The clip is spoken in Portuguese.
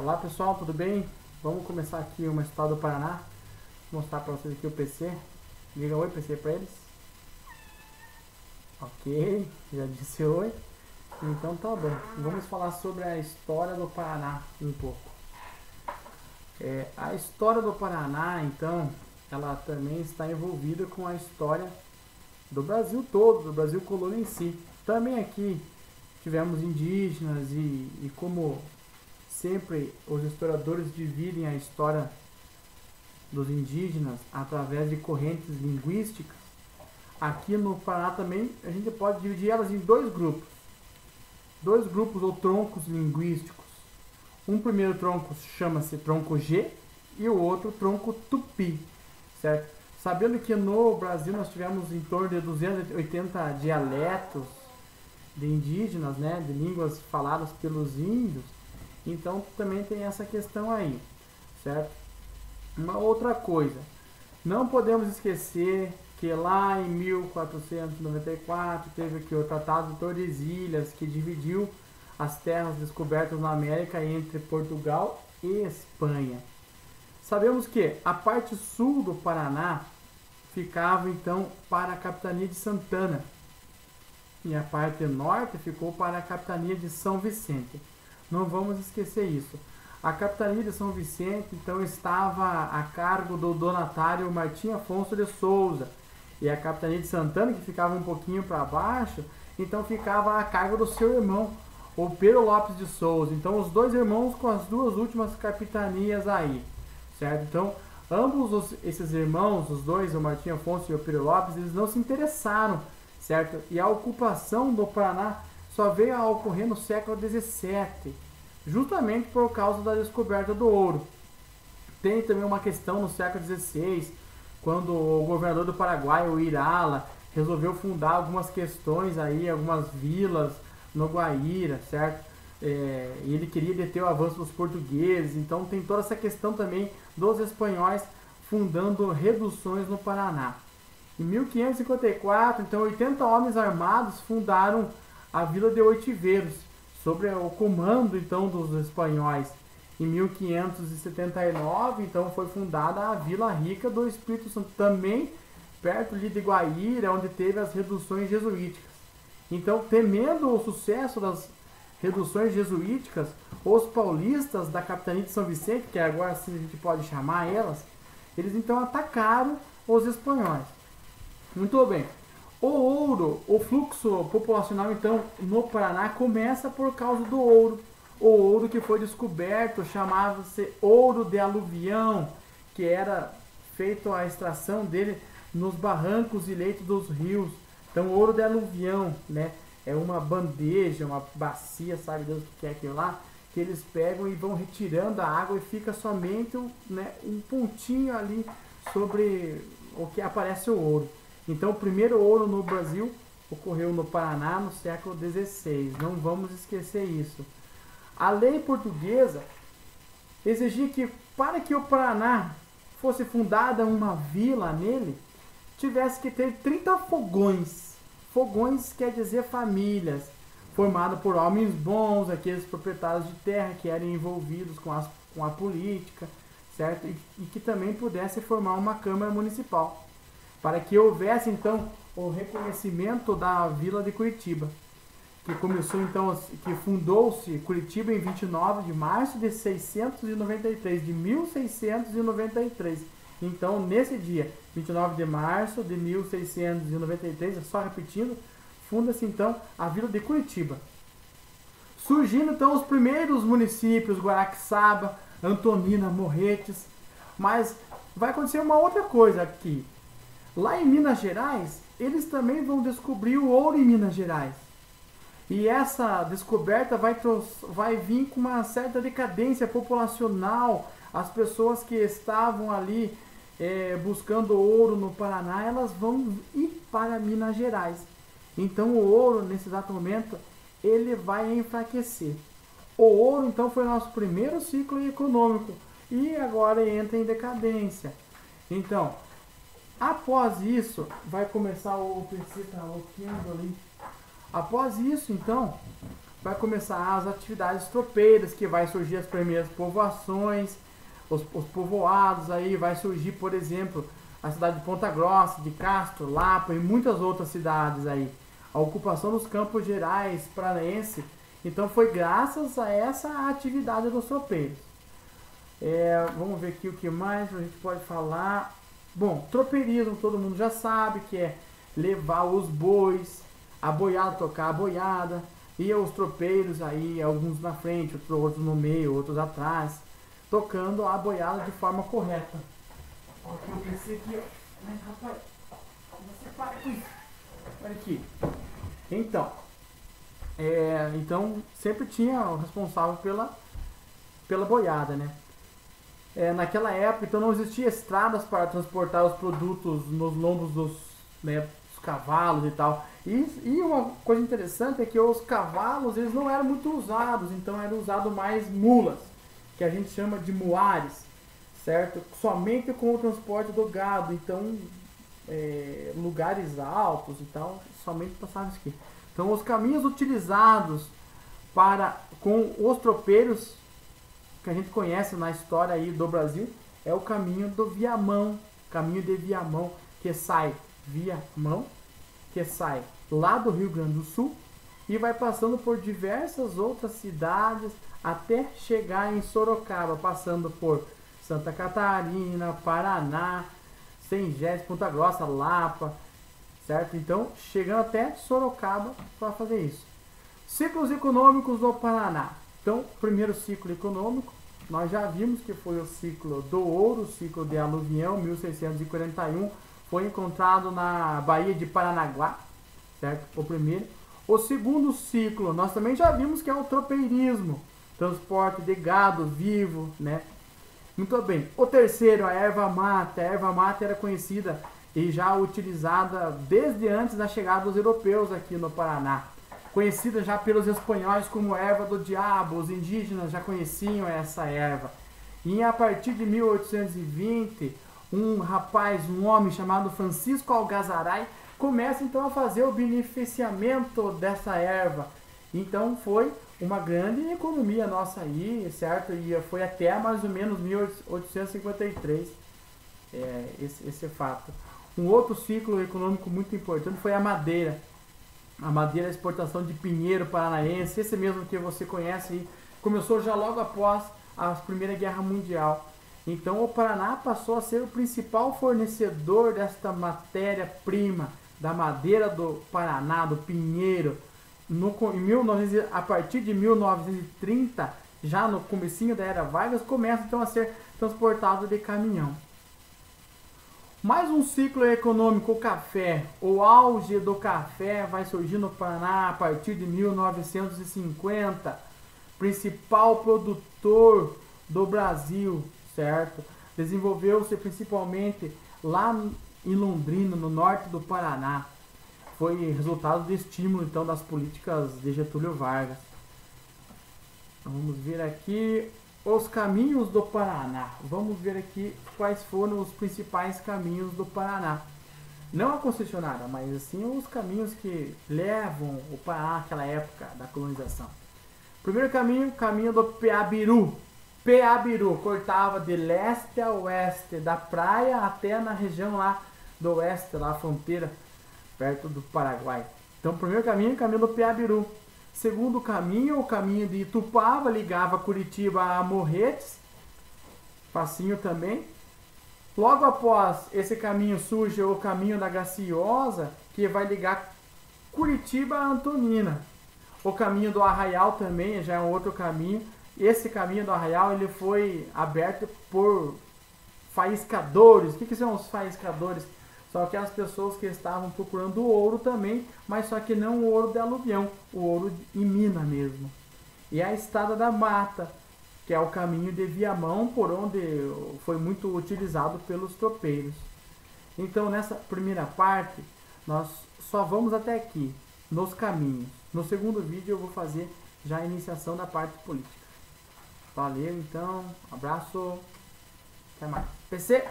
Olá pessoal, tudo bem? Vamos começar aqui uma história do Paraná. Vou mostrar para vocês aqui o PC. Diga oi PC para eles. Ok, já disse oi. Então tá bom, vamos falar sobre a história do Paraná um pouco. A história do Paraná, então, ela também está envolvida com a história do Brasil todo, do Brasil colônia em si. Também aqui tivemos indígenas e como sempre os historiadores dividem a história dos indígenas através de correntes linguísticas, aqui no Paraná também a gente pode dividir elas em dois grupos ou troncos linguísticos. Um primeiro tronco chama-se tronco G e o outro tronco Tupi, certo? Sabendo que no Brasil nós tivemos em torno de 280 dialetos de indígenas, né, de línguas faladas pelos índios, então também tem essa questão aí, certo? Uma outra coisa, não podemos esquecer que lá em 1494 teve aqui o Tratado de Tordesilhas, que dividiu as terras descobertas na América entre Portugal e Espanha. Sabemos que a parte sul do Paraná ficava então para a capitania de Santana e a parte norte ficou para a capitania de São Vicente. Não vamos esquecer isso. A capitania de São Vicente então estava a cargo do donatário Martim Afonso de Souza, e a capitania de Santana, que ficava um pouquinho para baixo, então ficava a cargo do seu irmão, o Pedro Lopes de Souza. Então os dois irmãos com as duas últimas capitanias aí, certo? Então ambos esses irmãos, os dois, o Martim Afonso e o Pedro Lopes, eles não se interessaram, certo? E a ocupação do Paraná só veio a ocorrer no século XVII, justamente por causa da descoberta do ouro. Tem também uma questão no século XVI, quando o governador do Paraguai, o Irala, resolveu fundar algumas questões aí, algumas vilas no Guaíra, certo? E ele queria deter o avanço dos portugueses, então tem toda essa questão também dos espanhóis fundando reduções no Paraná. Em 1554, então 80 homens armados fundaram a vila de Oitiveiros, sob o comando então dos espanhóis. Em 1579, então foi fundada a Vila Rica do Espírito Santo, também perto de Guaíra, onde teve as reduções jesuíticas. Então, temendo o sucesso das reduções jesuíticas, os paulistas da capitania de São Vicente, que agora assim a gente pode chamar elas, eles então atacaram os espanhóis. Muito bem. O ouro, o fluxo populacional então no Paraná começa por causa do ouro. O ouro que foi descoberto chamava-se ouro de aluvião, que era feito a extração dele nos barrancos e leitos dos rios. Então, ouro de aluvião, né? É uma bandeja, uma bacia, sabe Deus o que é aquilo lá, que eles pegam e vão retirando a água e fica somente um pontinho ali sobre o que aparece o ouro. Então, o primeiro ouro no Brasil ocorreu no Paraná no século XVI. Não vamos esquecer isso. A lei portuguesa exigia que, para que o Paraná fosse fundada uma vila nele, tivesse que ter 30 fogões. Fogões quer dizer famílias, formadas por homens bons, aqueles proprietários de terra que eram envolvidos com a política, certo? E que também pudesse formar uma Câmara Municipal, para que houvesse então o reconhecimento da vila de Curitiba, que começou então, que fundou-se Curitiba em 29 de março de 693, de 1693. Então, nesse dia, 29 de março de 1693, só repetindo, funda-se então a vila de Curitiba. Surgindo então os primeiros municípios, Guaraxaba, Antonina, Morretes, mas vai acontecer uma outra coisa aqui. Lá em Minas Gerais, eles também vão descobrir o ouro em Minas Gerais. E essa descoberta vai vir com uma certa decadência populacional. As pessoas que estavam ali buscando ouro no Paraná, elas vão ir para Minas Gerais. Então o ouro, nesse exato momento, ele vai enfraquecer. O ouro, então, foi o nosso primeiro ciclo econômico e agora entra em decadência. Então, após isso, vai começar o PC tá loqueando ali. Após isso, então, vai começar as atividades tropeiras, que vai surgir as primeiras povoações, os povoados, aí vai surgir, por exemplo, a cidade de Ponta Grossa, de Castro, Lapa e muitas outras cidades aí. A ocupação dos Campos Gerais paranaense, então foi graças a essa atividade dos tropeiros. Vamos ver aqui o que mais a gente pode falar. Bom, tropeirismo todo mundo já sabe que é levar os bois, a boiada, tocar a boiada, e os tropeiros aí, alguns na frente, outros no meio, outros atrás, tocando a boiada de forma correta. Olha o que eu pensei aqui, ó. Mas, rapaz, você para com isso. Olha aqui. Então sempre tinha o responsável pela boiada, né? Naquela época, então não existia estradas para transportar os produtos nos lombos dos cavalos e tal. E uma coisa interessante é que os cavalos eles não eram muito usados, então era usado mais mulas, que a gente chama de muares, certo? Somente com o transporte do gado, então lugares altos e tal, somente passava isso aqui. Então os caminhos utilizados com os tropeiros que a gente conhece na história aí do Brasil é o caminho do Viamão, caminho de Viamão, que sai Viamão, que sai lá do Rio Grande do Sul e vai passando por diversas outras cidades até chegar em Sorocaba, passando por Santa Catarina, Paraná, Sengés, Ponta Grossa, Lapa, certo? Então, chegando até Sorocaba para fazer isso. Ciclos econômicos do Paraná. Então, primeiro ciclo econômico, nós já vimos que foi o ciclo do ouro, o ciclo de aluvião, 1641, foi encontrado na Baía de Paranaguá, certo? O primeiro. O segundo ciclo, nós também já vimos que é o tropeirismo, transporte de gado vivo, né? Muito bem. O terceiro, a erva mate. A erva mate era conhecida e já utilizada desde antes da chegada dos europeus aqui no Paraná. Conhecida já pelos espanhóis como erva do diabo, os indígenas já conheciam essa erva. E a partir de 1820, um homem chamado Francisco Algazaray, começa então a fazer o beneficiamento dessa erva. Então foi uma grande economia nossa aí, certo? E foi até mais ou menos 1853, esse fato. Um outro ciclo econômico muito importante foi a madeira. A madeira, a exportação de pinheiro paranaense, esse mesmo que você conhece aí, começou já logo após a Primeira Guerra Mundial. Então o Paraná passou a ser o principal fornecedor desta matéria-prima, da madeira do Paraná, do pinheiro. A partir de 1930, já no comecinho da Era Vargas, começa então a ser transportado de caminhão. Mais um ciclo econômico, o café. O auge do café vai surgir no Paraná a partir de 1950. Principal produtor do Brasil, certo? Desenvolveu-se principalmente lá em Londrina, no norte do Paraná. Foi resultado de estímulo então das políticas de Getúlio Vargas. Vamos ver aqui os caminhos do Paraná. Vamos ver aqui quais foram os principais caminhos do Paraná. Não a concessionária, mas assim os caminhos que levam o Paraná naquela época da colonização. Primeiro caminho, caminho do Peabiru. Peabiru cortava de leste a oeste, da praia até na região lá do oeste, lá a fronteira, perto do Paraguai. Então, primeiro caminho, caminho do Peabiru. Segundo caminho, o caminho de Itupava, ligava Curitiba a Morretes, facinho também. Logo após esse caminho surge o caminho da Graciosa, que vai ligar Curitiba a Antonina. O caminho do Arraial também já é um outro caminho. Esse caminho do Arraial ele foi aberto por faiscadores. O que são os faiscadores? São aquelas pessoas que estavam procurando ouro também, mas só que não o ouro de aluvião, o ouro em mina mesmo. E a Estrada da Mata, que é o caminho de Viamão, por onde foi muito utilizado pelos tropeiros. Então, nessa primeira parte, nós só vamos até aqui, nos caminhos. No segundo vídeo eu vou fazer já a iniciação da parte política. Valeu, então, abraço, até mais. PC!